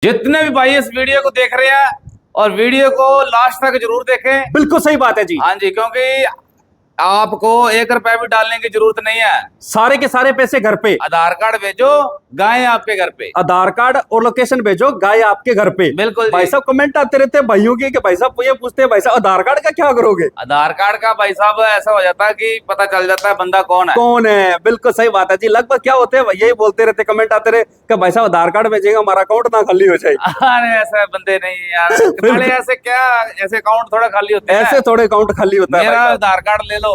जितने भी भाई इस वीडियो को देख रहे हैं और वीडियो को लास्ट तक जरूर देखें। बिल्कुल सही बात है जी। हाँ जी, क्योंकि आपको 1 रुपया भी डालने की जरूरत नहीं है। सारे के सारे पैसे घर पे। आधार कार्ड भेजो, गाय आपके घर पे। आधार कार्ड और लोकेशन भेजो, गाय आपके घर पे। बिल्कुल जी। भाई साहब कमेंट आते रहते हैं भाइयों के कि भाई साहब ये पूछते हैं भाई साहब आधार कार्ड का क्या करोगे। आधार कार्ड का भाई साहब ऐसा हो जाता है कि पता चल जाता है बंदा कौन है। बिल्कुल सही बात है जी। लगभग क्या होते हैं यही बोलते रहते, कमेंट आते रहे कि भाई साहब आधार कार्ड भेजेगा हमारा अकाउंट ना खाली हो जाए। अरे ऐसे बंदे नहीं यार, साले ऐसे क्या, ऐसे अकाउंट थोड़ा खाली होते हैं। ऐसे थोड़े अकाउंट खाली होता है। मेरा आधार कार्ड ले लो,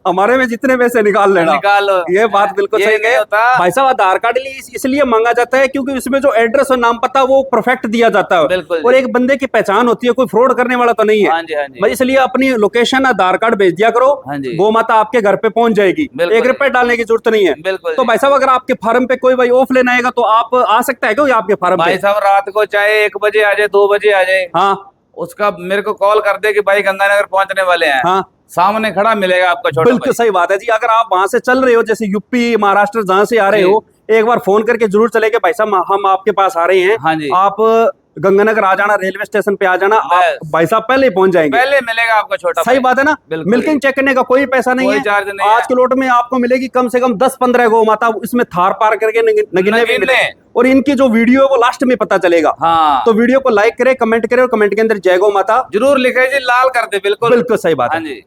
हमारे में जितने पैसे निकाल लेना। निकाल लो। ये बात बिल्कुल सही है भाई साहब। आधार कार्ड इसलिए मांगा जाता है क्योंकि इसमें जो एड्रेस और नाम पता वो परफेक्ट दिया जाता है। बिल्कुल। और एक बंदे की पहचान होती है, कोई फ्रॉड करने वाला तो नहीं है। हाँ जी, हाँ जी। भाई इसलिए अपनी लोकेशन आधार कार्ड भेज दिया करो। हाँ जी। गौ माता आपके घर पे पहुंच जाएगी। 1 रुपए डालने की जरूरत नहीं है। बिल्कुल। तो भाई साहब अगर आपके फार्म पे कोई भाई ऑफ लेना आएगा तो आप आ सकता है क्यों आपके फार्म पे? भाई साहब रात को चाहे 1 बजे आ जाए, 2 बजे आ जाए, हाँ उसका मेरे को कॉल कर दे कि भाई गंगानगर पहुंचने वाले हैं। हाँ सामने खड़ा मिलेगा आपका छोटा बिल्कुल सही बात है जी। अगर आप वहां से चल रहे हो, जैसे यूपी महाराष्ट्र जहां से आ रहे हो, एक बार फोन करके जरूर चले कि भाई साहब हम आपके पास आ रहे हैं। हाँ जी। आप गंगानगर आ जाना, रेलवे स्टेशन पे आ जाना, आप भाई साहब पहले ही पहुंच जाएंगे। पहले मिलेगा आपका छोटा। सही बात है ना। मिल्किंग चेक करने का कोई पैसा नहीं है, चार्ज नहीं आज के लोट में आपको मिलेगी कम से कम 10-15 गौ माता। इसमें थार पार करके नगीने भी मिले। और इनकी जो वीडियो है वो लास्ट में पता चलेगा। हाँ। तो वीडियो को लाइक करे, कमेंट करे और कमेंट के अंदर जय गौ माता जरूर लिखे जी, लाल कर दे। बिल्कुल बिल्कुल सही बात है। हाँ जी।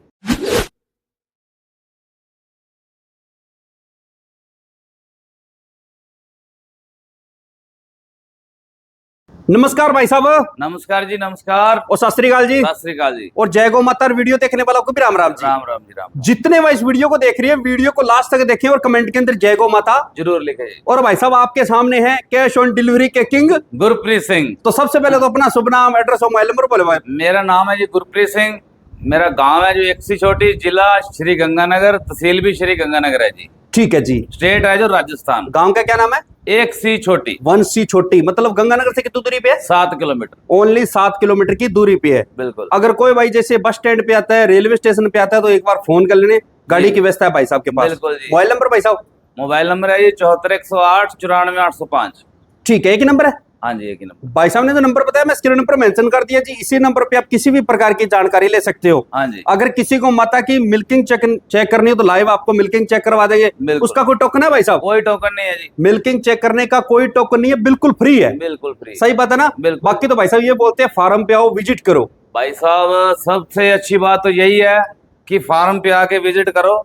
नमस्कार भाई साहब। नमस्कार जी, नमस्कार और सत श्री अकाल जी। सत श्री अकाल जी। और जय गौ माता। वीडियो देखने वालों को भी राम राम जी। राम राम जी, राम। जितने भाई इस वीडियो को देख रही है, वीडियो को लास्ट तक देखें और कमेंट के अंदर जय गौ माता जरूर लिखे जी। और भाई साहब आपके सामने है कैश ऑन डिलीवरी के किंग गुरप्रीत सिंह। तो सबसे पहले तो अपना शुभ नाम, एड्रेस और मोबाइल नंबर बोले भाई। मेरा नाम है जी गुरप्रीत सिंह। मेरा गांव है जो एकसी छोटी, जिला श्री गंगानगर, तहसील भी श्री गंगानगर है जी। ठीक है जी। स्टेट है जो राजस्थान। गांव का क्या नाम है? एकसी छोटी। 1C छोटी। मतलब गंगानगर से कितनी दूरी पे है? 7 किलोमीटर। ओनली 7 किलोमीटर की दूरी पे है। बिल्कुल। अगर कोई भाई जैसे बस स्टैंड पे आता है, रेलवे स्टेशन पे आता है, तो एक बार फोन कर लेने, गाड़ी की व्यवस्था है भाई साहब के पास। बिल्कुल जी। मोबाइल नंबर भाई साहब? मोबाइल नंबर है जी 74 108 94 805। ठीक है, एक ही नंबर है। हाँ जी, एक ही नंबर। भाई साहब ने जो नंबर बताया मैं स्क्रीन पर मेंशन कर दिया जी। इसी नंबर पे आप किसी भी प्रकार की जानकारी ले सकते हो। हाँ जी। अगर किसी को माता की मिल्किंग चेक करनी है तो लाइव आपको मिल्किंग चेक करवा देंगे। उसका कोई टोकन है भाई साहब? कोई टोकन नहीं है जी। मिल्किंग चेक करने का कोई टोकन नहीं है, बिल्कुल फ्री है। बिल्कुल फ्री। सही बात है ना। बाकी तो भाई साहब ये बोलते हैं फार्म पे आओ, विजिट करो। भाई साहब सबसे अच्छी बात तो यही है कि फार्म पे आके विजिट करो,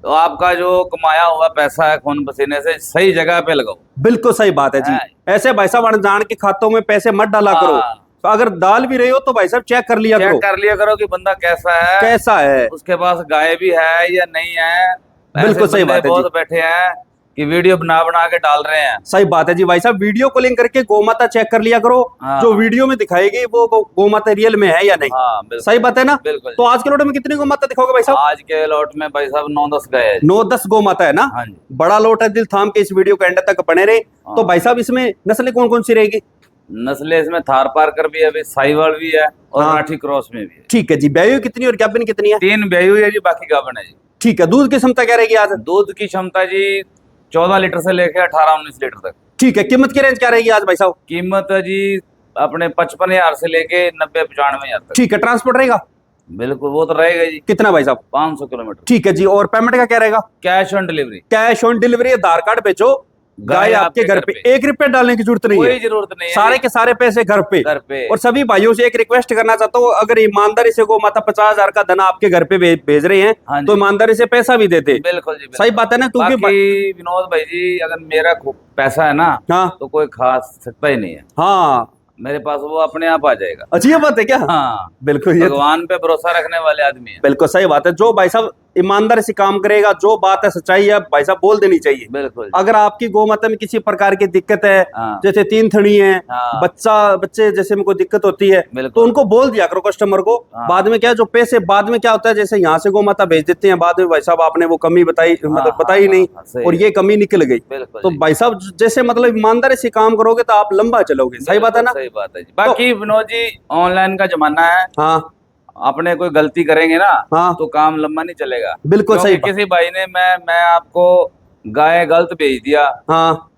तो आपका जो कमाया हुआ पैसा है खून पसीने से सही जगह पे लगाओ। बिल्कुल सही बात है जी। ऐसे भाई साहब अनजान के खातों में पैसे मत डाला करो। तो अगर डाल भी रहे हो तो भाई साहब चेक कर लिया करो कि बंदा कैसा है, उसके पास गाय भी है या नहीं है। बिल्कुल सही बात है। बहुत बैठे हैं कि वीडियो बना बना के डाल रहे हैं। सही बात है जी। भाई साहब वीडियो कॉलिंग करके गौ माता चेक कर लिया करो। जो वीडियो में दिखाएगी वो गौ माता रियल में है या नहीं। सही बात है ना। तो आज के लोट में कितनी गौ माता दिखाओगे भाई साहब? आज के लोट में भाई साहब 9-10 गए। 9-10 गौ माता है ना। बड़ा लोट है। दिल थाम के इस वीडियो के एंड तक बने रहे। तो भाई साहब इसमें नस्लें कौन कौन सी रहेगी? नस्लें इसमें थार पारकर भी है, अभी साहिवाल भी है और राठी क्रॉस में भी है। ठीक है जी। ब्यायु कितनी और गाभिन कितनी है? 3 ब्यायु है जी, बाकी गाभिन है जी। ठीक है। दूध की क्षमता क्या रहेगी आज? दूध की क्षमता जी 14 लीटर से लेके 18-19 लीटर तक। ठीक है। कीमत की रेंज क्या रहेगी आज भाई साहब? कीमत है जी अपने 55,000 से लेके 90-95,000 तक। ठीक है। ट्रांसपोर्ट रहेगा? बिल्कुल, वो तो रहेगा जी। कितना भाई साहब? 500 किलोमीटर। ठीक है जी। और पेमेंट का क्या रहेगा? Cash on delivery. Cash on delivery. Aadhaar card बेचो, गाय आपके घर पे। 1 रुपया डालने की जरूरत नहीं है। कोई जरूरत नहीं है। सारे के सारे पैसे घर पे। और सभी भाइयों से एक रिक्वेस्ट करना चाहता हूँ, अगर ईमानदारी से गौ माता 50,000 का धन आपके घर पे भेज रहे हैं तो ईमानदारी से पैसा भी देते। बिल्कुल जी। सही बात है ना। क्योंकि विनोद भाई जी अगर मेरा पैसा है ना तो कोई खास सकता ही नहीं है। हाँ, मेरे पास वो अपने आप आ जाएगा। अच्छी बात है क्या? हाँ बिल्कुल। ये भगवान पे भरोसा रखने वाले आदमी है। बिल्कुल सही बात है। जो भाई साहब ईमानदारी से काम करेगा, जो बात है सच्चाई है भाई साहब बोल देनी चाहिए। बिल्कुल। अगर आपकी गौ माता में किसी प्रकार की दिक्कत है, जैसे 3 थड़ी है, बच्चे जैसे में कोई दिक्कत होती है, तो उनको बोल दिया करो कस्टमर को। बाद में क्या जो पैसे बाद में क्या होता है, जैसे यहाँ से गौ माता भेज देते हैं, बाद में भाई साहब आपने वो कमी बताई, मतलब बताई नहीं और ये कमी निकल गई। तो भाई साहब जैसे मतलब ईमानदारी से काम करोगे तो आप लंबा चलोगे। सही बात है ना। सही बात है। बाकी विनोद जी ऑनलाइन का जमाना है। हाँ, अपने कोई गलती करेंगे ना तो काम लंबा नहीं चलेगा। बिल्कुल सही। किसी भाई ने मैं आपको गाय गलत भेज दिया,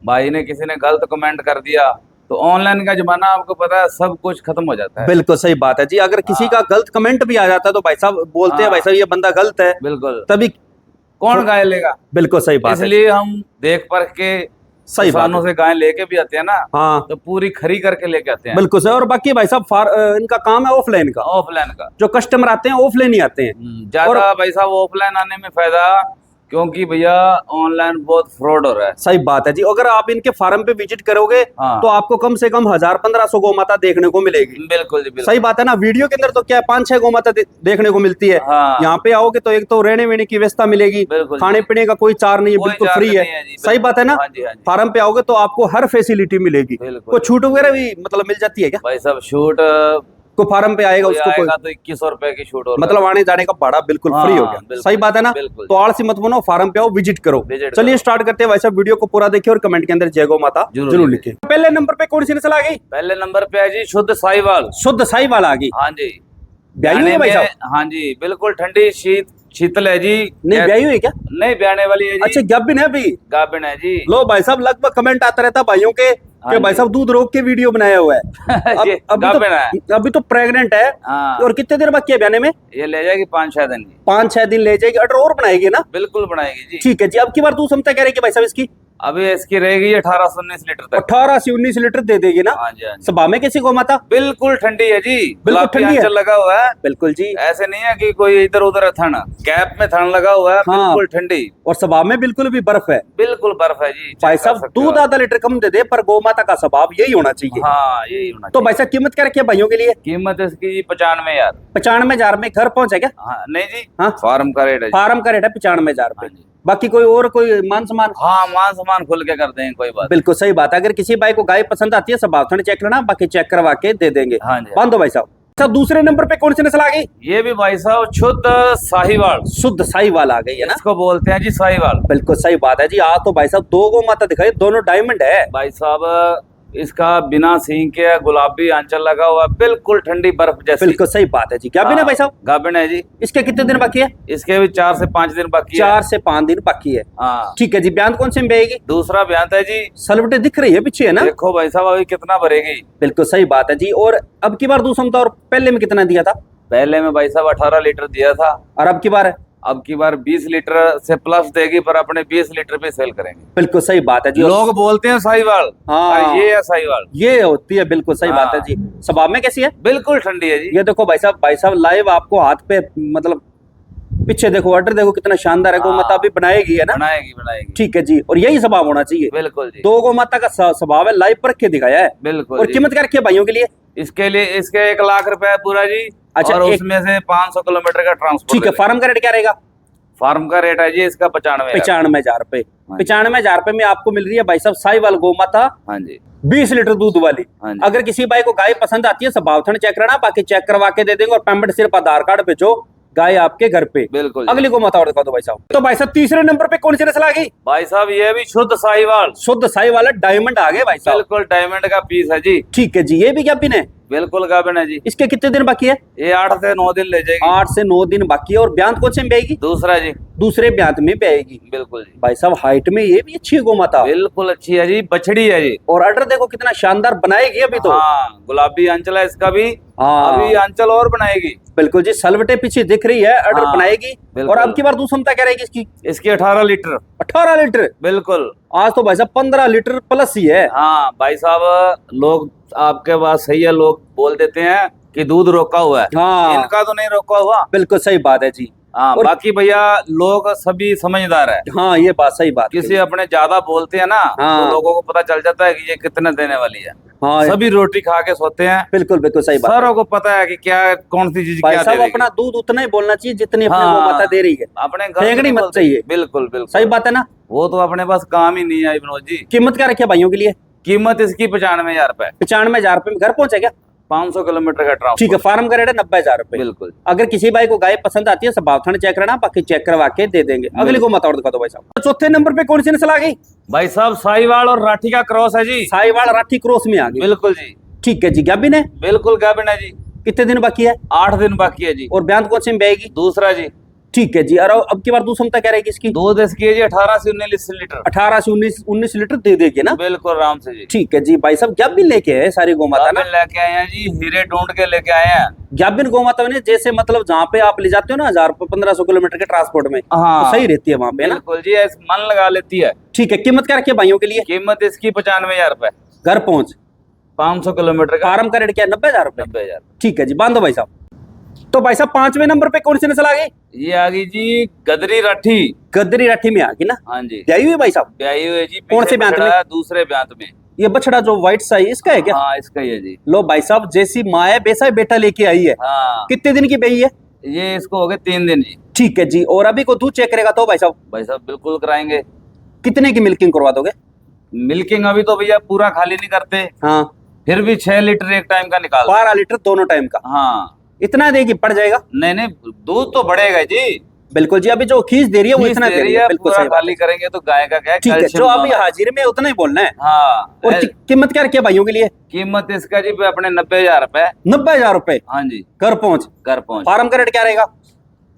भाई ने किसी ने गलत कमेंट कर दिया, तो ऑनलाइन का जमाना आपको पता है, सब कुछ खत्म हो जाता है। बिल्कुल सही बात है जी। अगर किसी का गलत कमेंट भी आ जाता है तो भाई साहब बोलते हैं भाई साहब ये बंदा गलत है, बिल्कुल, तभी कौन गाय लेगा। बिल्कुल सही बात है। इसलिए हम देख परख के सही बात किसानों से गाय लेके भी आते हैं ना, हाँ तो पूरी खरी करके लेके आते हैं। बिल्कुल सही। और बाकी भाई साहब इनका काम है ऑफलाइन का, ऑफलाइन का। जो कस्टमर आते हैं ऑफलाइन ही आते हैं। ज्यादा भाई साहब ऑफलाइन आने में फायदा, क्योंकि भैया ऑनलाइन बहुत फ्रॉड हो रहा है। सही बात है जी। अगर आप इनके फार्म पे विजिट करोगे हाँ। तो आपको कम से कम 1000-1500 गौ माता देखने को मिलेगी। बिल्कुल जी, बिल्कुल। सही बात है ना। वीडियो के अंदर तो क्या है 5-6 गौ माता देखने को मिलती है। हाँ। यहाँ पे आओगे तो एक तो रहने वहने की व्यवस्था मिलेगी, बिल्कुल खाने पीने का कोई चार्ज नहीं है, कोई बिल्कुल चार्ज फ्री नहीं है। है जी, सही बात है ना। हाँ जी, हाँ जी। फार्म पे आओगे तो आपको हर फैसिलिटी मिलेगी। बिल्कुल। कोई छूट वगैरह भी मतलब मिल जाती है क्या? भाई साहब छूट को फार्म पे आएगा उसको कोई आएगा तो 2100 रुपए की छूट और मतलब आने जाने का भाड़ा बिल्कुल हाँ, फ्री हो गया। बिल्कुल, सही बात है ना। बिल्कुल। तो आलसी मत बनो, फार्म पे आओ, विजिट करो। विजिट चलिए स्टार्ट करते हैं। वैसे वीडियो को पूरा देखिए और कमेंट के अंदर जय गौ माता जरूर लिखिए। पहले नंबर पे कौन सी नस्ल आ गई? पहले नंबर पे है जी शुद्ध साहिवाल। शुद्ध साहिवाल आ गई। हाँ जी, ब्याही हुई है भाई साहब? हाँ जी, बिल्कुल ठंडी शीतल है जी। नहीं ब्याही हुई है क्या? नहीं, ब्याने वाली है जी। अच्छा गाभिन है अभी? गाभिन है जी। लो भाई साहब, लगभग कमेंट आता रहता भाइयों के कि भाई साहब दूध रोक के वीडियो बनाया हुआ है। अभी तो प्रेग्नेंट है। हाँ। और कितने देर बाकी है ब्याने में? ये ले जाएगी 5-6 दिन की। 5-6 दिन ले जाएगी। ऑर्डर और बनाएगी ना? बिल्कुल बनाएगी जी। ठीक है जी। अब की बार तू समझता कह रहे कि भाई साहब इसकी अभी इसकी रहेगी 18 से 19 लीटर तक। 18 से 19 लीटर दे देगी ना? हाँ जी, हाँ जी। सभा में कैसी गौ माता? बिल्कुल ठंडी है जी। बिल्कुल ठंडी है। लगा हुआ है। बिल्कुल जी। ऐसे नहीं है कि कोई इधर उधर थन, कैप में थन लगा हुआ है। हाँ। बिल्कुल ठंडी। और सभा में बिल्कुल भी बर्फ है। बिल्कुल बर्फ है जी। भाई साहब दूध आधा लीटर कम दे दे, पर गौ माता का स्वभाव यही होना चाहिए। हाँ, यही होना तो भाई साहब कीमत क्या रखी है भाइयों के लिए? कीमत इसकी 95,000। 95,000 में घर पहुंचे क्या? हाँ, नहीं जी। हाँ, फार्म का रेट है। फार्म का रेट है 95,000 हाँ रुपए। बाकी कोई और कोई मान सम्मान? हाँ, मान सम्मान खुल के कर देंगे, कोई बात। बिल्कुल सही बात है। अगर किसी भाई को गाय पसंद आती है स्वभाव थोड़ी चेक करना, बाकी चेक करवा के दे देंगे। हाँ जी। बांधो भाई साहब। अच्छा दूसरे नंबर पे कौन सी नस्ल आ गई? ये भी भाई साहब शुद्ध साहिवाल। शुद्ध साहिवाल आ गई है ना? इसको बोलते हैं जी साहिवाल। बिल्कुल सही बात है जी। आज तो भाई साहब 2 गौ माता दिखाई, दोनों डायमंड है भाई साहब। इसका बिना सींग के गुलाबी आंचल लगा हुआ, बिल्कुल ठंडी बर्फ जैसी। बिल्कुल सही बात है जी। क्या बिना भाई साहब? गाभिन है जी। इसके कितने दिन बाकी है? इसके भी 4 से 5 दिन बाकी है। 4 से 5 दिन बाकी है। हाँ। ठीक है जी। ब्यान कौन से में बेगी? दूसरा ब्यान है जी। सलवटे दिख रही है पीछे है ना? देखो भाई साहब अभी कितना भरेगी। बिल्कुल सही बात है जी। और अब की बार दूसरा था, और पहले में कितना दिया था? पहले में भाई साहब 18 लीटर दिया था। और अब की बार है? अब की बार 20 लीटर से प्लस देगी, पर अपने 20 लीटर पे सेल करेंगे। बिल्कुल सही बात है जी। लोग बोलते हैं साहिवाल। हाँ, ये है साहिवाल। ये होती है। बिल्कुल सही बात है हाँ। जी। स्वभाव में कैसी है? बिल्कुल ठंडी है जी। ये देखो भाई साहब लाइव आपको हाथ पे मतलब पीछे देखो, ऑर्डर देखो कितना शानदार है। गौ माता भी बनाएगी है ना? बनाएगी। ठीक है जी। और यही स्वभाव होना चाहिए। बिल्कुल जी। 2 गौ माता का स्वभाव है, लाइव पर के दिखाया है। बिल्कुल। और कीमत क्या रखी है भाइयों के लिए? इसके लिए इसके 1 लाख रुपए है पूरा जी। अच्छा, और उसमें से 500 किलोमीटर का ट्रांसपोर्ट। ठीक है। फार्म का रेट क्या रहेगा? फार्म का रेट है जी इसका 95,000 रुपए। 95,000 रुपए में आपको मिल रही है भाई साहब साहिवाल गौ माता। हाँ जी। 20 लीटर दूध वाली। हाँ जी। अगर किसी भाई को गाय पसंद आती है स्वभाव थन चेक करना, बाकी चेक करवा के दे देंगे। और पेमेंट सिर्फ आधार कार्ड पे जो गाय आपके घर पे। बिल्कुल। अगली गौ माता और दिखा दो भाई साहब। तो भाई साहब तीसरे नंबर पे कौन सी नस्ल आ गई? भाई साहब ये भी शुद्ध साहिवाल। शुद्ध साहिवाल डायमंड आ गए भाई साहब। बिल्कुल डायमंड का पीस है जी। ठीक है जी। ये भी क्या पिन है? बिल्कुल गाभिन है जी। इसके कितने दिन बाकी है? ये 8 से 9 दिन ले जाएगी। 8 से 9 दिन बाकी है। और ब्यांत कौन से में बेगी? दूसरा जी। दूसरे ब्यांत में बेगी। बिल्कुल जी। भाई साहब हाइट में ये भी अच्छी है गौ माता। बिल्कुल अच्छी है जी, बछड़ी है जी। और ऑर्डर देखो कितना शानदार बनाएगी अभी तो। हाँ, गुलाबी अंचल है इसका भी। हाँ। अभी अंचल और बनाएगी। बिल्कुल जी। सलवटे पीछे दिख रही है, ऑर्डर हाँ, बनाएगी। और अब की बार दूसरा क्षमता क्या रहेगी इसकी? इसकी 18 लीटर। 18 लीटर। बिल्कुल। आज तो भाई साहब 15 लीटर प्लस ही है। हाँ भाई साहब, लोग आपके बात सही है, लोग बोल देते हैं कि दूध रोका हुआ है। हाँ। इनका तो नहीं रोका हुआ। बिल्कुल सही बात है जी। हाँ, और बाकी भैया लोग सभी समझदार है। हाँ, ये बात सही बात। किसी अपने ज्यादा बोलते हैं ना, हाँ। तो लोगों को पता चल जाता है कि ये कितने देने वाली है। हाँ, सभी रोटी खा के सोते हैं। बिल्कुल बिल्कुल सही बात। सारों को पता है कि क्या कौन सी चीज भाई क्या साहब देगी। अपना दूध उतना ही बोलना चाहिए जितनी अपनी हाँ, गौ माता दे रही है। अपने घर फेंकनी में मत बोलते। चाहिए। बिल्कुल बिल्कुल सही बात है ना? वो तो अपने पास काम ही नहीं है विनोद जी। कीमत क्या रखी है भाइयों के लिए? कीमत इसकी 95,000 रुपए। 95,000 रुपए में घर पहुंचे क्या? 500 किलोमीटर का ट्रांसपोर्ट। ठीक है। फार्म का रेट है 90,000 रुपए। बिल्कुल। अगर किसी भाई को गाय पसंद आती है स्वभाव थन चेक करना, बाकी चेक करवा के दे देंगे। अगली को मत और दिखा दो भाई साहब। चौथे नंबर पे कौन सी नस्ल आ गई? भाई साहब साहिवाल और राठी का क्रॉस है जी। साहिवाल राठी क्रॉस में आ गई। बिल्कुल जी। ठीक है जी। गाभिन है? बिल्कुल गाभिन है जी। कितने दिन बाकी है? 8 दिन बाकी है जी। और ब्यांत कौन से में बेगी? दूसरा जी। ठीक है जी। और अब की बार दूध क्षमता क्या रहेगी इसकी? दूध इसकी है जी 18 से 19 लीटर। 18 से 19 लीटर दे देगी ना? बिल्कुल आराम से जी। ठीक है जी। भाई साहब गैबिन लेके आए सारी गौ माता ना? लेके आए हैं जी, हीरे ढूंढ के लेके आए हैं। गैबिन गौ माता ने जैसे मतलब जहाँ पे आप ले जाते हो ना 1000-1500 किलोमीटर के ट्रांसपोर्ट में, हाँ, तो सही रहती है वहाँ पे ना? बिल्कुल जी, मन लगा लेती है। ठीक है। कीमत क्या रखी है भाइयों के लिए? कीमत इसकी 95,000 रुपए। घर पहुंच 500 किलोमीटर का। फार्म का रेट क्या है? 90,000 रुपए। 90,000। ठीक है जी, बांधो भाई साहब। तो भाई साहब 5वें नंबर पे कौन सी नस्ल आ गई? ये आ गई जी गदरी राठी। गदरी राठी में आ गई ना? हाँ जी। ब्याई हुई भाई साहब? ब्याई हुई है जी। कौन से ब्यांत में? दूसरे ब्यांत में। ये बछड़ा जो व्हाइट सा है इसका है क्या? हाँ, इसका ही है जी। लो भाई साहब, जैसी माँ है वैसा ही बेटा लेके आई है। हाँ। कितने दिन की ब्याई है? ये इसको हो गए 3 दिन जी। ठीक है जी। और अभी को दूध चेक करेगा तो भाई साहब? भाई साहब बिल्कुल कराएंगे। कितने की मिल्किंग करवा दोगे? मिल्किंग अभी तो भैया पूरा खाली नहीं करते। हाँ। फिर भी 6 लीटर एक टाइम का निकाल। 12 लीटर दोनों टाइम का? हाँ। इतना देगी पड़ जाएगा? नहीं, दूध तो बढ़ेगा जी। बिल्कुल जी। अभी जो खींच दे रही है वो इतना दे रही है। बिल्कुल सही। खाली करेंगे तो गाय का क्या? ठीक है। जो अभी हाजिर में उतना ही बोलना है। हाँ। और कीमत क्या रखी है भाइयों के लिए? कीमत इसका जी अपने 90,000 रुपए। 90,000 रुपए? हाँ जी। घर पहुंच। फार्म का रेट क्या रहेगा?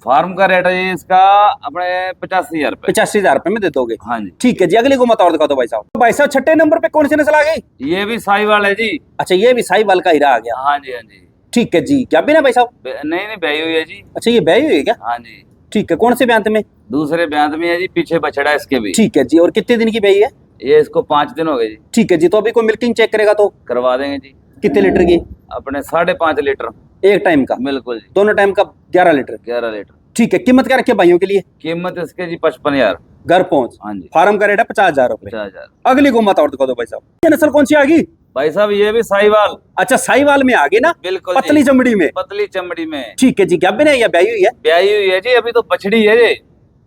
फार्म का रेट है इसका अपने 85,000 रुपए। 85,000 रुपए में दे दोगे? हाँ जी। ठीक है जी। अगली को मत और दिखा दो भाई साहब। तो भाई साहब 6ठे नंबर पे कौन सी नस्ल आ गई? ये भी साहिवाल है जी। अच्छा, ये भी साहिवाल का हीरा आ गया। हाँ जी, हाँ जी। ठीक है जी। क्या बिना भाई साहब? नहीं, ब्याई हुई है जी। अच्छा, ये ब्याई हुई है क्या? हाँ जी। ठीक है। कौन से ब्यांत में? दूसरे ब्यांत में है जी। पीछे बछड़ा इसके भी। ठीक है जी। और कितने दिन की ब्याई है? ये इसको 5 दिन हो गए जी। ठीक है जी। तो अभी कोई मिल्किंग चेक करेगा तो करवा देंगे जी। कितने लीटर की? अपने 5.5 लीटर एक टाइम का? बिल्कुल जी। दोनों टाइम का 11 लीटर? 11 लीटर। ठीक है। कीमत क्या रखी है भाइयों के लिए? कीमत इसके जी 55,000। घर पहुंच। हाँ जी। फार्म का रेट है 50,000 रुपए। 50,000। अगली को मत और दिखा दो भाई साहब। ये नस्ल कौन सी आ गई? भाई साहब ये भी साहिवाल। अच्छा, साहिवाल में आ गई ना? बिल्कुल। पतली चमड़ी में? पतली चमड़ी में। ठीक है जी। क्या बिना या ब्याई हुई है? ब्याई हुई है जी। अभी तो बछड़ी है जी।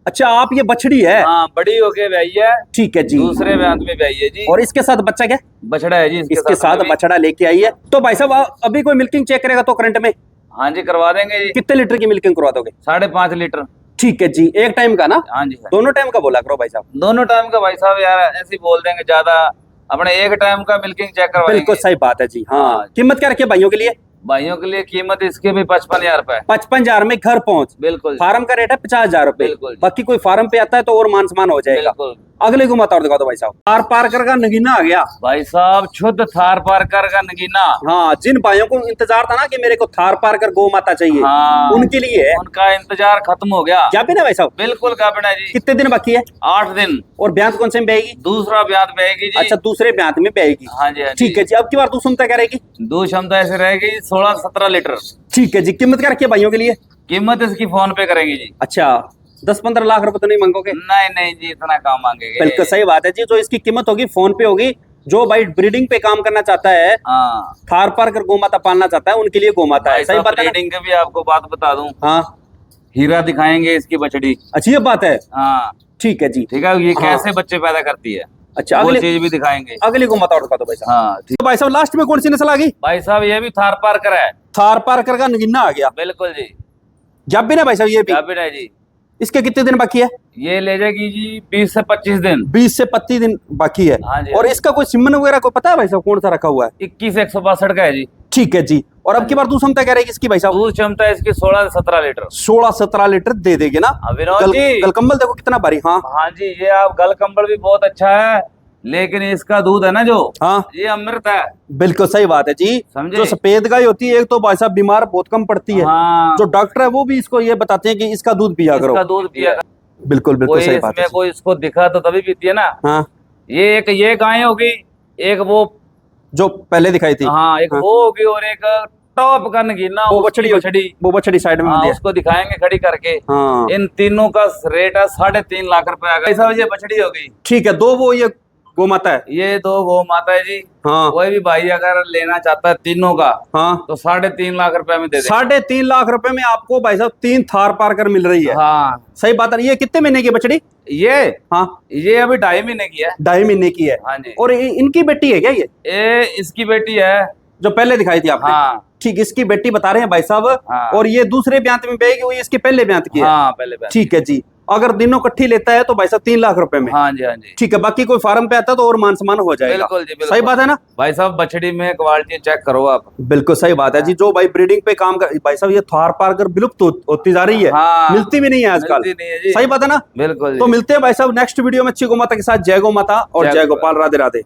अच्छा, आप ये बछड़ी है? हाँ, बड़ी होके ब्याई है। ठीक है जी। दूसरे ब्यांत में ब्याई है जी। और इसके साथ बच्चा क्या? बछड़ा है जी। इसके साथ बछड़ा लेके आई है। तो भाई साहब अभी कोई मिल्किंग चेक करेगा तो करंट में? हाँ जी, करवा देंगे जी। कितने लीटर की मिल्किंग करवा दोगे? 5.5 लीटर। ठीक है जी। एक टाइम का ना? हाँ जी। दोनों टाइम का बोला करो भाई साहब। दोनों टाइम का भाई साहब यार ऐसे ही बोल देंगे ज्यादा। अपने एक टाइम का मिल्किंग चेक करवाएंगे। बिल्कुल सही बात है जी। हाँ। कीमत क्या रखी है भाइयों के लिए? भाइयों के लिए कीमत इसकी भी 55,000 रुपए। 55,000 में घर पहुंच। बिल्कुल। फार्म का रेट है 50,000 रुपए। बिल्कुल। बाकी कोई फार्म पे आता है तो और मान सम्मान हो जाएगा। बिल्कुल। अगले को मत और दिखा दो भाई साहब। थार पारकर का नगीना आ गया भाई साहब। शुद्ध थार पारकर का नगीना। हाँ। जिन भाइयों को इंतजार था ना कि मेरे को थार पारकर गौ माता चाहिए, हाँ, उनके लिए है। उनका इंतजार खत्म हो गया। क्या बिना भाई साहब? बिल्कुल गाभिन जी। कितने दिन बाकी है? 8 दिन। और ब्यांत कौन से में बेगी? दूसरा ब्यांत बेगी जी। अच्छा, दूसरे ब्यांत में बेगी। हाँ जी, हाँ जी। ठीक है जी। अब की बार दूध क्षमता क्या रहेगी? दूध क्षमता ऐसे रहेगी 16-17 लीटर। ठीक है जी। कीमत क्या रखी है भाइयों के लिए? कीमत इसकी फोन पे करेंगे जी। अच्छा, 10-15 लाख रुपए तो नहीं मांगोगे? नहीं जी, इतना काम मांगेंगे। बिल्कुल सही बात है जी। जो इसकी कीमत होगी फोन पे होगी। जो भाई ब्रीडिंग पे काम करना चाहता है, हाँ, थार पारकर गौ माता पालना चाहता है, उनके लिए गौ माता है। सही बात है ना? ब्रीडिंग के भी आपको बात बता दूं। हाँ। हीरा दिखाएंगे इसकी बछड़ी। अच्छी ये बात है। हाँ ठीक है जी। ठीक है। ये हाँ। कैसे बच्चे पैदा करती है, अच्छा, वो अगली चीज भी दिखाएंगे। अगली को मत और दिखा दो भाई साहब। हाँ ठीक। तो भाई साहब लास्ट में कौन सी नस्ल आ गई? भाई साहब ये भी थार पारकर है। थार पारकर का नगीना आ गया। बिल्कुल जी। जब भी ना भाई साहब ये भी? गाभिन है जी। इसके कितने दिन बाकी है? ये ले जाएगी जी 20 से 25 दिन। 20 से 25 दिन बाकी है। हाँ जी। और इसका कोई सिमन वगैरह को पता है भाई साहब कौन सा रखा हुआ है? 21-162 का है जी। ठीक है जी। और अब की बार दूध क्षमता क्या रहेगी इसकी भाई साहब? दूध क्षमता इसकी 16-17 लीटर। 16-17 लीटर दे देगी ना? विनोद जी। गलकंबल देखो कितना भारी। हाँ हाँ जी। ये आप गल कंबल भी बहुत अच्छा है, लेकिन इसका दूध है ना जो, हाँ, ये अमृत है। बिल्कुल सही बात है जी। समझे? जो सफेद गाय होती है एक तो भाई साहब बीमार बहुत कम पड़ती है। हाँ। जो डॉक्टर है वो भी इसको ये बताते हैं कि इसका दूध पिया करो। इसका दूध पिया करो। बिल्कुल बिल्कुल सही बात है। इसमें कोई इसको दिखा तो तभी पीती है ना। हाँ। ये गाय होगी, एक वो जो पहले दिखाई थी। हाँ, एक वो होगी और एक टॉप का नगीना, वो बछड़ी साइड में हाँ, उसको दिखाएंगे खड़ी करके। हाँ। इन तीनों का रेट है 3.5 लाख रुपए। ऐसा ये बछड़ी हो गई। ठीक है। दो वो ये गौ माता है। ये 2 गौ माता है जी। हाँ। कोई भी भाई अगर लेना चाहता है तीनों का, हाँ, तो 3.5 लाख रुपए में दे दे। 3.5 लाख रुपए में आपको भाई साहब 3 थार पारकर मिल रही है। हाँ सही बात है। ये कितने महीने की बछड़ी? ये हाँ, ये अभी 2.5 महीने की है। 2.5 महीने की है। हाँ जी। और इनकी बेटी है क्या ये इसकी बेटी है जो पहले दिखाई थी आपने? हाँ ठीक, इसकी बेटी बता रहे हैं भाई साहब। हाँ। और ये दूसरे ब्यांत में बेगी हुई, इसके पहले ब्यांत की है। हाँ, पहले ब्यांत। ठीक है जी। अगर तीनों इकट्ठी लेता है तो भाई साहब 3 लाख रुपए में। हाँ जी, हाँ जी, ठीक है, बाकी कोई फार्म पे आता है तो और मान सम्मान हो जाएगा। बिल्कुल जी, बिल्कुल। सही बात है ना भाई साहब, बछड़ी में क्वालिटी चेक करो आप। बिल्कुल सही बात है जी। जो भाई ब्रीडिंग पे काम कर, भाई साहब ये थार पार कर विलुप्त होती जा रही है। हाँ, मिलती भी नहीं है आजकल। मिलती नहीं है जी। सही बात है ना। बिल्कुल तो जी। मिलते हैं भाई साहब नेक्स्ट वीडियो में अच्छी गौ माता के साथ। जय गौ माता और जय गोपाल। राधे राधे।